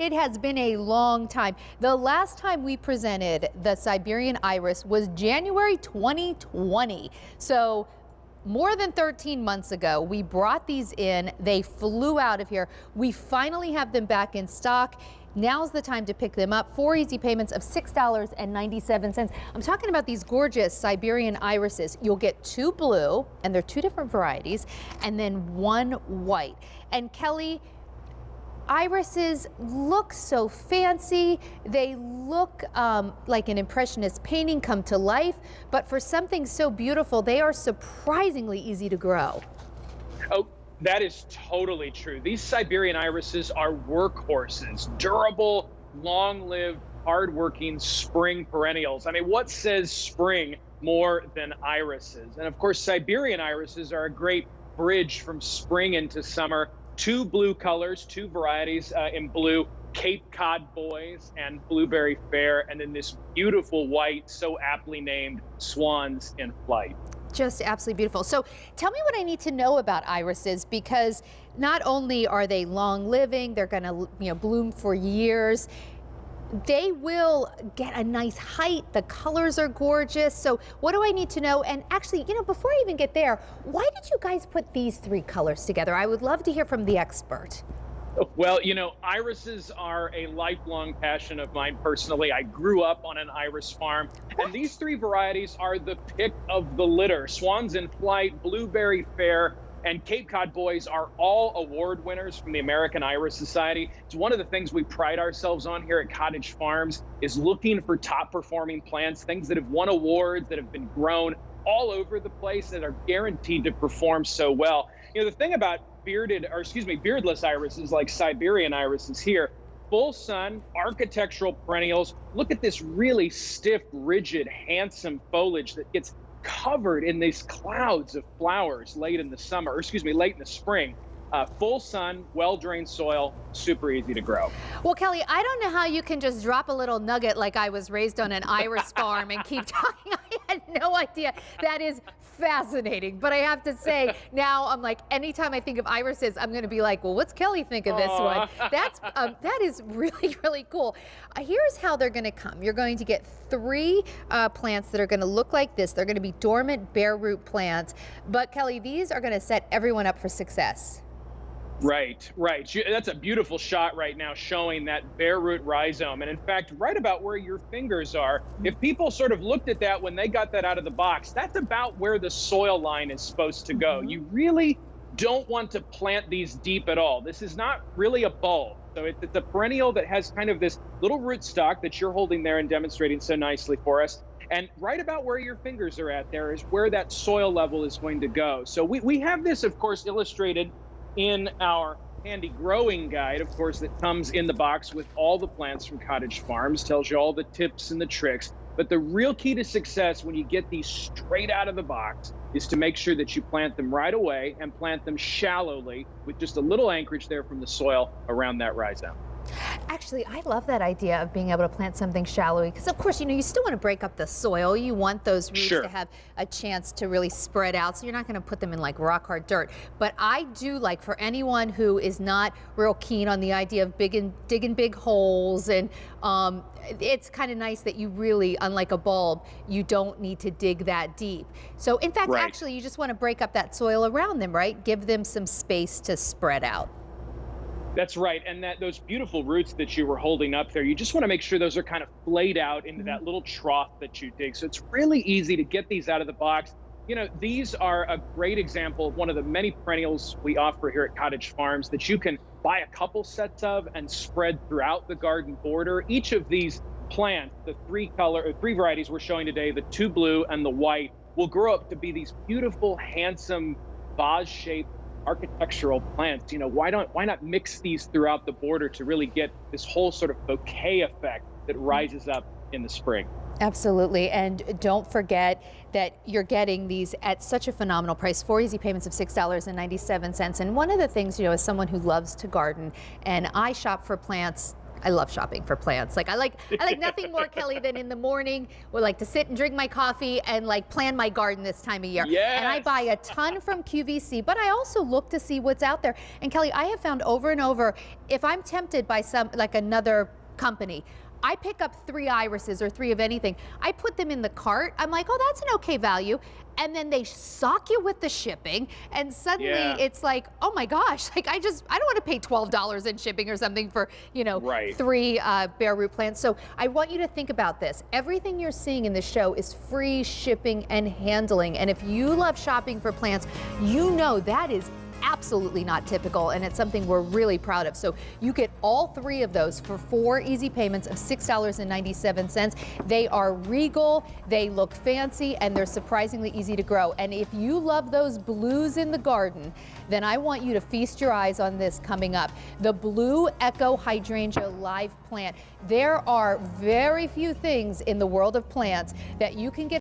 it has been a long time. The last time we presented the Siberian iris was January 2020. So more than 13 months ago, we brought these in. They flew out of here. We finally have them back in stock. Now's the time to pick them up. 4 easy payments of $6.97. I'm talking about these gorgeous Siberian irises. You'll get 2 blue, and they're 2 different varieties, and then 1 white. And Kelly, irises look so fancy. They look like an impressionist painting come to life, but for something so beautiful, they are surprisingly easy to grow. Oh, that is totally true. These Siberian irises are workhorses, durable, long-lived, hard-working spring perennials. I mean, what says spring more than irises? And of course, Siberian irises are a great bridge from spring into summer. 2 blue colors, 2 varieties in blue, Cape Cod Boys and Blueberry Fair, and then this beautiful white, so aptly named Swans in Flight. Just absolutely beautiful. So tell me what I need to know about irises, because not only are they long living, they're going to bloom for years. They will get a nice height. The colors are gorgeous. So what do I need to know? And actually, before I even get there, why did you guys put these 3 colors together? I would love to hear from the expert. Well, irises are a lifelong passion of mine personally. I grew up on an iris farm, and these 3 varieties are the pick of the litter. Swans in Flight, Blueberry Fair, and Cape Cod Boys are all award winners from the American Iris Society. It's one of the things we pride ourselves on here at Cottage Farms, is looking for top performing plants, things that have won awards, that have been grown all over the place, that are guaranteed to perform so well. The thing about beardless irises like Siberian irises here, full sun, architectural perennials. Look at this really stiff, rigid, handsome foliage that gets covered in these clouds of flowers late in the spring. Full sun, well-drained soil, super easy to grow. Well, Kelly, I don't know how you can just drop a little nugget like I was raised on an iris farm and keep talking. I had no idea. That is fascinating. But I have to say, now I'm like, anytime I think of irises, I'm going to be like, well, what's Kelly think of this one? That is really, really cool. Here's how they're going to come. You're going to get 3 plants that are going to look like this. They're going to be dormant bare root plants. But Kelly, these are going to set everyone up for success. Right. That's a beautiful shot right now showing that bare root rhizome. And in fact, right about where your fingers are, if people sort of looked at that when they got that out of the box, that's about where the soil line is supposed to go. You really don't want to plant these deep at all. This is not really a bulb. So it's a perennial that has kind of this little rootstock that you're holding there and demonstrating so nicely for us. And right about where your fingers are at there is where that soil level is going to go. So we have this, of course, illustrated in our handy growing guide, of course, that comes in the box with all the plants from Cottage Farms, tells you all the tips and the tricks. But the real key to success when you get these straight out of the box is to make sure that you plant them right away and plant them shallowly with just a little anchorage there from the soil around that rhizome. Actually, I love that idea of being able to plant something shallow, because of course, you still want to break up the soil. You want those roots to have a chance to really spread out, so you're not going to put them in like rock hard dirt. But I do like, for anyone who is not real keen on the idea of digging big holes, and it's kind of nice that you really, unlike a bulb, you don't need to dig that deep. So in fact, actually, you just want to break up that soil around them, right? Give them some space to spread out. That's right. And those beautiful roots that you were holding up there, you just want to make sure those are kind of flayed out into that little trough that you dig. So it's really easy to get these out of the box. These are a great example of one of the many perennials we offer here at Cottage Farms that you can buy a couple sets of and spread throughout the garden border. Each of these plants, the 3 varieties we're showing today, the 2 blue and the white, will grow up to be these beautiful, handsome, vase-shaped architectural plants. Why not mix these throughout the border to really get this whole sort of bouquet effect that rises up in the spring? Absolutely. And don't forget that you're getting these at such a phenomenal price, 4 easy payments of $6.97. And one of the things, as someone who loves to garden, and I shop for plants I love shopping for plants. Like I like nothing more, Kelly, than in the morning, would like to sit and drink my coffee and like plan my garden this time of year. Yes. And I buy a ton from QVC, but I also look to see what's out there. And Kelly, I have found over and over, if I'm tempted by another company, I pick up 3 irises or 3 of anything. I put them in the cart. I'm like, oh, that's an okay value. And then they sock you with the shipping. And suddenly it's like, oh my gosh, like I don't want to pay $12 in shipping or something for, 3 bare root plants. So I want you to think about this. Everything you're seeing in the show is free shipping and handling. And if you love shopping for plants, you know that is absolutely not typical, and it's something we're really proud of. So you get all 3 of those for 4 easy payments of $6.97. They are regal, they look fancy, and they're surprisingly easy to grow. And if you love those blues in the garden, then I want you to feast your eyes on this coming up. The Blue Echo Hydrangea Live Plant. There are very few things in the world of plants that you can get